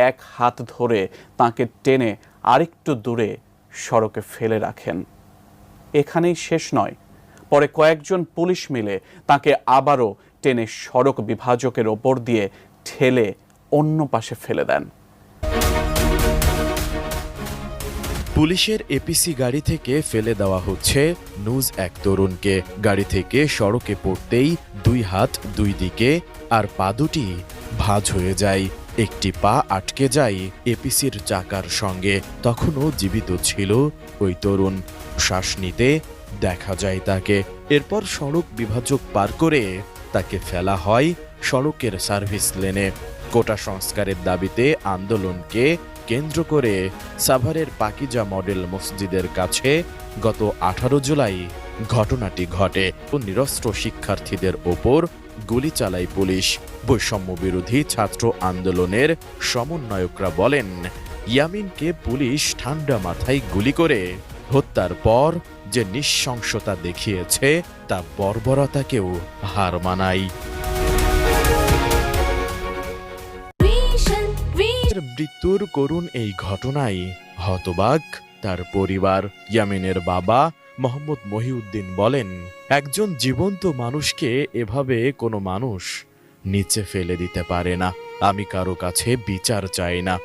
এক হাত ধরে তাকে টেনে আরেকটু দূরে সড়কে ফেলে রাখেন। এখানেই শেষ নয়, পরে কয়েকজন পুলিশ মিলে তাকে আবারও টেনে সড়ক বিভাজকের ওপর দিয়ে ঠেলে অন্য পাশে ফেলে দেন। পুলিশের এপিসি গাড়ি থেকে ফেলে দেওয়া হচ্ছে নুজ এক তরুণকে। গাড়ি থেকে সড়কে পড়তেই দুই হাত দুই দিকে আর পা দুটি ভাঁজ হয়ে যায়। একটি পা আটকে যায় এপিসির চাকার সঙ্গে। তখনও জীবিত ছিল ওই তরুণ। শ্বাস নিতে দেখা যায় তাকে। এরপর সড়ক বিভাজক পার করে তাকে ফেলা হয় সড়কের সার্ভিস লেনে। কোটা সংস্কারের দাবিতে আন্দোলনকে কেন্দ্র করে সাভারের পাকিজা মডেল মসজিদের কাছে গত 18 জুলাই ঘটনাটি ঘটে। নিরস্ত্র শিক্ষার্থীদের ওপর গুলি চালায় পুলিশ। বৈষম্য বিরোধী ছাত্র আন্দোলনের সমন্বয়করা বলেন, ইয়ামিনকে পুলিশ ঠান্ডা মাথায় গুলি করে হত্যার পর যে নৃশংসতা দেখিয়েছে তা বর্বরতাকেও হার মানায়। মৃত্যুর করুণ এই ঘটনায় হতবাক তার পরিবার। ইয়ামিনের বাবা মোহাম্মদ মহিউদ্দিন বলেন, একজন জীবন্ত মানুষকে এভাবে কোনো মানুষ নিচে ফেলে দিতে পারে না। আমি কারো কাছে বিচার চাই না।